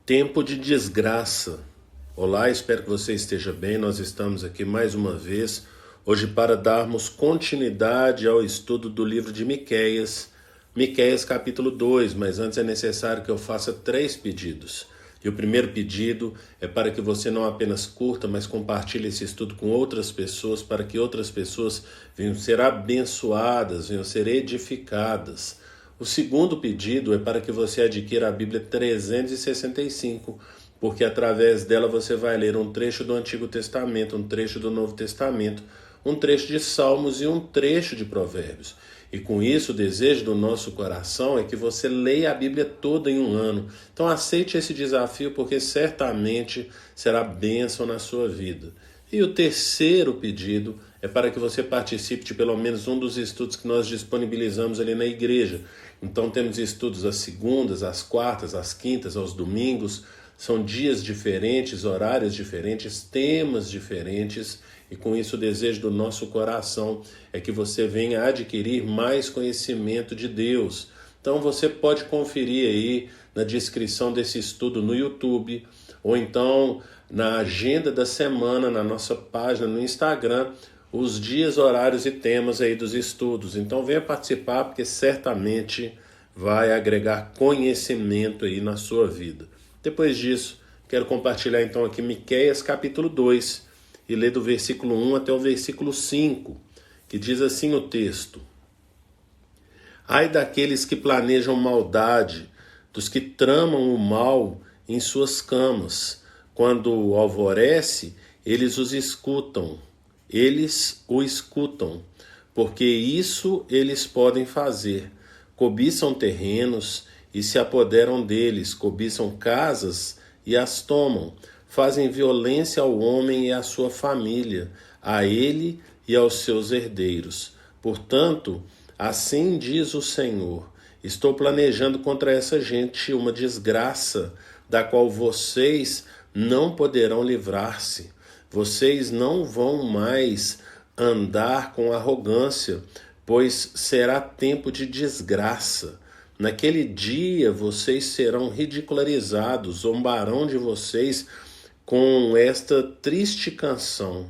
Tempo de desgraça. Olá, espero que você esteja bem. Nós estamos aqui mais uma vez, hoje para darmos continuidade ao estudo do livro de Miqueias, Miqueias capítulo 2, mas antes é necessário que eu faça 3 pedidos. E o primeiro pedido é para que você não apenas curta, mas compartilhe esse estudo com outras pessoas, para que outras pessoas venham ser abençoadas, venham ser edificadas. O segundo pedido é para que você adquira a Bíblia 365, porque através dela você vai ler um trecho do Antigo Testamento, um trecho do Novo Testamento, um trecho de Salmos e um trecho de Provérbios. E com isso, o desejo do nosso coração é que você leia a Bíblia toda em um ano. Então aceite esse desafio, porque certamente será bênção na sua vida. E o terceiro pedido é para que você participe de pelo menos um dos estudos que nós disponibilizamos ali na igreja. Então temos estudos às segundas, às quartas, às quintas, aos domingos. São dias diferentes, horários diferentes, temas diferentes. E com isso o desejo do nosso coração é que você venha adquirir mais conhecimento de Deus. Então você pode conferir aí na descrição desse estudo no YouTube, ou então na agenda da semana, na nossa página no Instagram, os dias, horários e temas aí dos estudos. Então venha participar, porque certamente vai agregar conhecimento aí na sua vida. Depois disso, quero compartilhar então aqui Miqueias capítulo 2 e ler do versículo 1 até o versículo 5, que diz assim o texto: Ai daqueles que planejam maldade, dos que tramam o mal em suas camas. Quando alvorece, eles o escutam, porque isso eles podem fazer. Cobiçam terrenos e se apoderam deles, cobiçam casas e as tomam. Fazem violência ao homem e à sua família, a ele e aos seus herdeiros. Portanto, assim diz o Senhor: estou planejando contra essa gente uma desgraça, da qual vocês não poderão livrar-se. Vocês não vão mais andar com arrogância, pois será tempo de desgraça. Naquele dia vocês serão ridicularizados, zombarão de vocês com esta triste canção.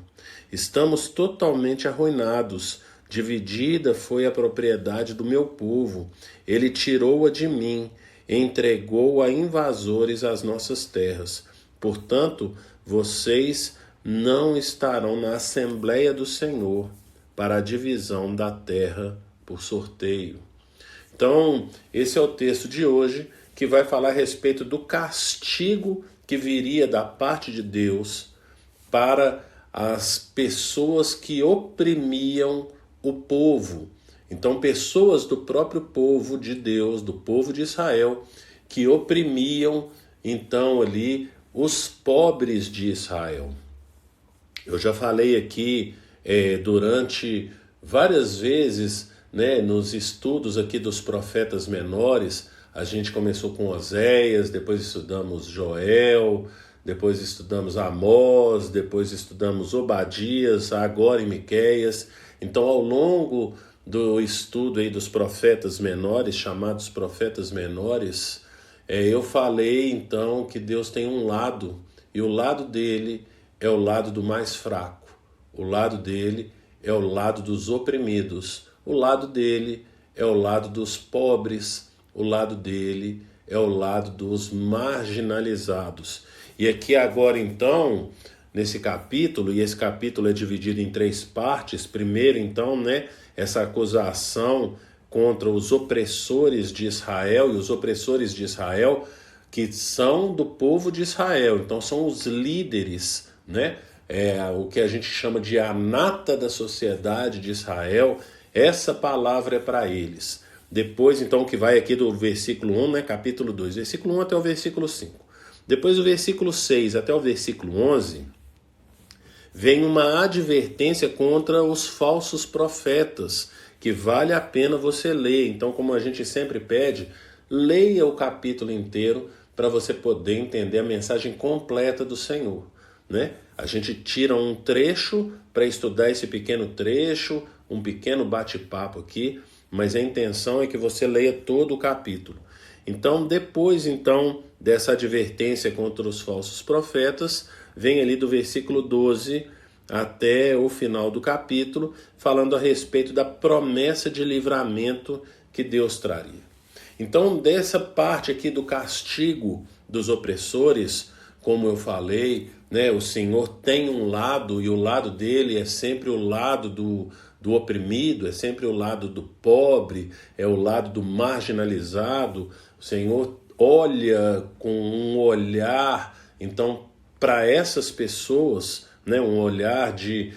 Estamos totalmente arruinados. Dividida foi a propriedade do meu povo. Ele tirou-a de mim, entregou a invasores as nossas terras. Portanto, vocês não estarão na Assembleia do Senhor para a divisão da terra por sorteio. Então, esse é o texto de hoje, que vai falar a respeito do castigo que viria da parte de Deus para as pessoas que oprimiam o povo. Então, pessoas do próprio povo de Deus, do povo de Israel, que oprimiam, então, ali os pobres de Israel. Eu já falei aqui durante várias vezes, nos estudos aqui dos profetas menores. A gente começou com Oséias, depois estudamos Joel, depois estudamos Amós, depois estudamos Obadias, agora em Miqueias. Então, ao longo do estudo aí dos profetas menores, chamados profetas menores, eu falei então que Deus tem um lado, e o lado dele é o lado do mais fraco. O lado dele é o lado dos oprimidos. O lado dele é o lado dos pobres. O lado dele é o lado dos marginalizados. E aqui agora então, nesse capítulo, e esse capítulo é dividido em 3 partes. Primeiro então, essa acusação contra os opressores de Israel, e os opressores de Israel que são do povo de Israel. Então são os líderes, o que a gente chama de a nata da sociedade de Israel. Essa palavra é para eles. Depois, então, que vai aqui do versículo 1, capítulo 2, versículo 1 até o versículo 5. Depois do versículo 6 até o versículo 11, vem uma advertência contra os falsos profetas, que vale a pena você ler. Então, como a gente sempre pede, leia o capítulo inteiro para você poder entender a mensagem completa do Senhor. A gente tira um trecho para estudar esse pequeno trecho, um pequeno bate-papo aqui, mas a intenção é que você leia todo o capítulo. Então, depois então dessa advertência contra os falsos profetas, vem ali do versículo 12 até o final do capítulo, falando a respeito da promessa de livramento que Deus traria. Então, dessa parte aqui do castigo dos opressores, como eu falei, né, o Senhor tem um lado, e o lado dele é sempre o lado do oprimido, é sempre o lado do pobre, é o lado do marginalizado. O Senhor olha com um olhar, então, para essas pessoas, né, um olhar de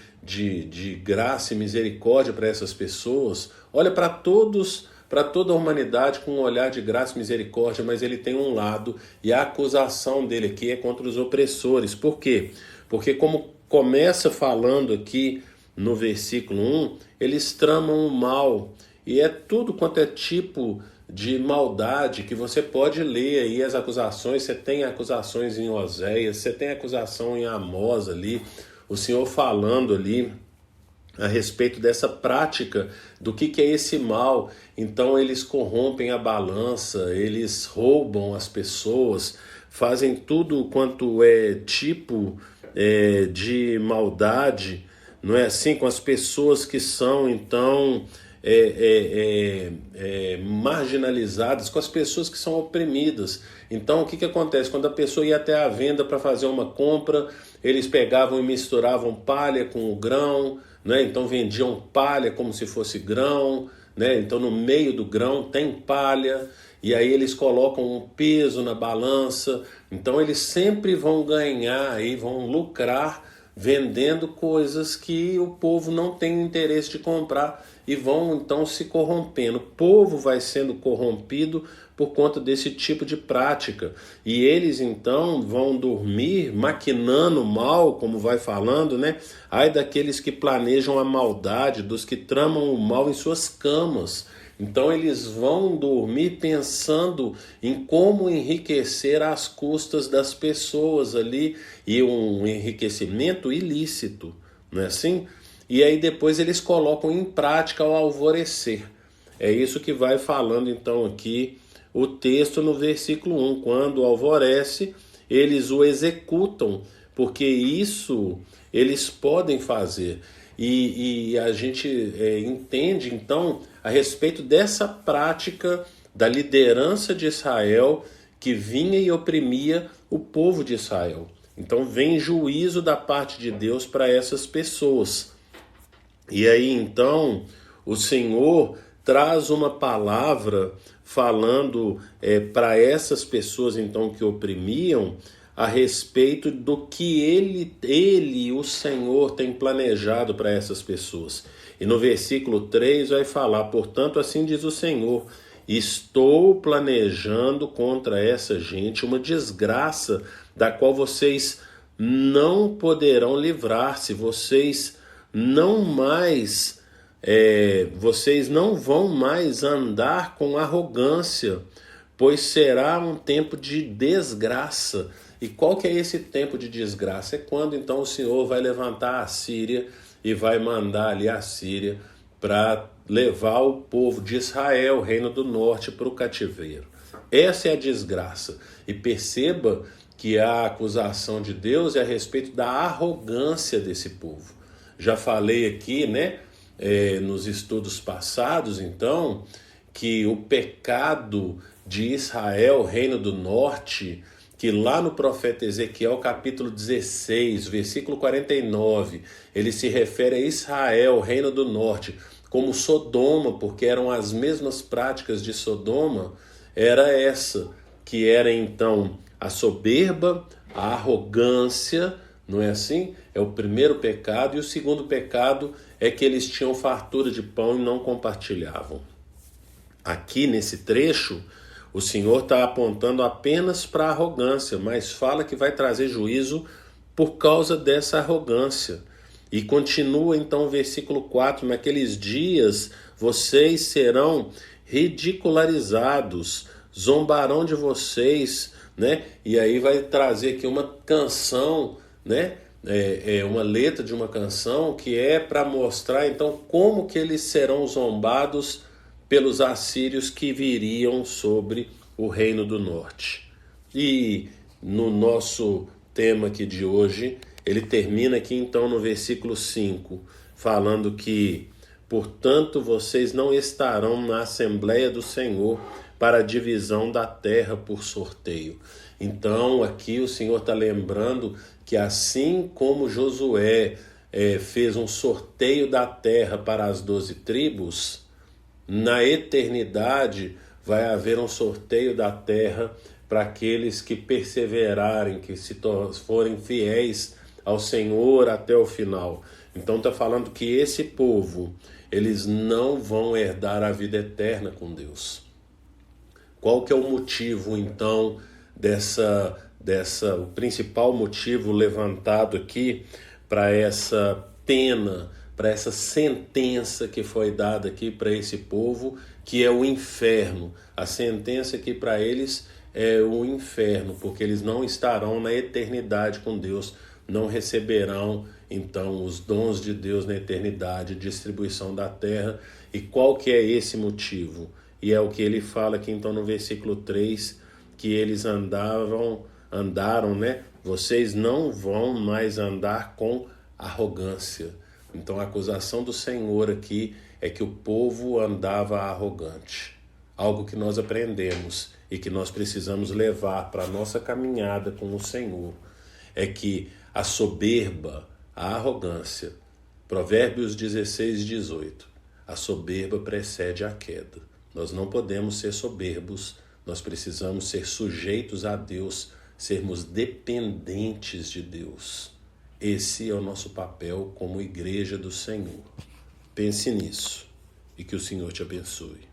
graça e misericórdia para essas pessoas, olha para todos, para toda a humanidade com um olhar de graça e misericórdia, mas ele tem um lado, e a acusação dele aqui é contra os opressores. Por quê? Porque como começa falando aqui no versículo 1, eles tramam o mal, e é tudo quanto é tipo de maldade que você pode ler aí as acusações. Você tem acusações em Oséias, você tem acusação em Amós ali, o Senhor falando ali a respeito dessa prática, do que é esse mal. Então eles corrompem a balança, eles roubam as pessoas, fazem tudo quanto é tipo de maldade, não é assim? Com as pessoas que são então marginalizadas, com as pessoas que são oprimidas. Então o que acontece? Quando a pessoa ia até a venda para fazer uma compra, eles pegavam e misturavam palha com o grão, né? Então vendiam palha como se fosse grão, né? Então no meio do grão tem palha, e aí eles colocam um peso na balança. Então eles sempre vão ganhar e vão lucrar vendendo coisas que o povo não tem interesse de comprar, e vão então se corrompendo. O povo vai sendo corrompido por conta desse tipo de prática, e eles então vão dormir maquinando mal, como vai falando, né? Ai daqueles que planejam a maldade, dos que tramam o mal em suas camas. Então eles vão dormir pensando em como enriquecer às custas das pessoas ali, e um enriquecimento ilícito, não é assim? E aí depois eles colocam em prática ao alvorecer. É isso que vai falando então aqui o texto no versículo 1. Quando alvorece, eles o executam, porque isso eles podem fazer. E a gente entende então a respeito dessa prática da liderança de Israel, que vinha e oprimia o povo de Israel. Então vem juízo da parte de Deus para essas pessoas. E aí então o Senhor traz uma palavra falando para essas pessoas então que oprimiam, a respeito do que ele, o Senhor, tem planejado para essas pessoas. E no versículo 3 vai falar: portanto, assim diz o Senhor, estou planejando contra essa gente uma desgraça da qual vocês não poderão livrar-se, vocês não vão mais andar com arrogância, pois será um tempo de desgraça. E qual que é esse tempo de desgraça? É quando então o Senhor vai levantar a Síria e vai mandar ali a Síria para levar o povo de Israel, o reino do norte, para o cativeiro. Essa é a desgraça. E perceba que a acusação de Deus é a respeito da arrogância desse povo. Já falei aqui, né, nos estudos passados, então, que o pecado de Israel, reino do norte, que lá no profeta Ezequiel, capítulo 16, versículo 49, ele se refere a Israel, reino do norte, como Sodoma, porque eram as mesmas práticas de Sodoma, era essa, que era então a soberba, a arrogância, não é assim? É o primeiro pecado. E o segundo pecado é que eles tinham fartura de pão e não compartilhavam. Aqui nesse trecho, o Senhor está apontando apenas para a arrogância, mas fala que vai trazer juízo por causa dessa arrogância. E continua então o versículo 4, naqueles dias vocês serão ridicularizados, zombarão de vocês, né? E aí vai trazer aqui uma canção, né? Uma letra de uma canção que é para mostrar então como que eles serão zombados pelos assírios que viriam sobre o reino do norte. E no nosso tema aqui de hoje, ele termina aqui então no versículo 5, falando que, portanto, vocês não estarão na Assembleia do Senhor para a divisão da terra por sorteio. Então aqui o Senhor está lembrando que assim como Josué fez um sorteio da terra para as 12 tribos, na eternidade vai haver um sorteio da terra para aqueles que perseverarem, que se forem fiéis ao Senhor até o final. Então está falando que esse povo, eles não vão herdar a vida eterna com Deus. Qual que é o motivo então o principal motivo levantado aqui para essa pena, para essa sentença que foi dada aqui para esse povo, que é o inferno? A sentença aqui para eles é o inferno, porque eles não estarão na eternidade com Deus, não receberão então os dons de Deus na eternidade, distribuição da terra. E qual que é esse motivo? E é o que ele fala aqui então no versículo 3, que eles andaram, né? Vocês não vão mais andar com arrogância. Então a acusação do Senhor aqui é que o povo andava arrogante. Algo que nós aprendemos e que nós precisamos levar para a nossa caminhada com o Senhor é que a soberba, a arrogância, Provérbios 16:18, a soberba precede a queda. Nós não podemos ser soberbos, nós precisamos ser sujeitos a Deus, sermos dependentes de Deus. Esse é o nosso papel como igreja do Senhor. Pense nisso e que o Senhor te abençoe.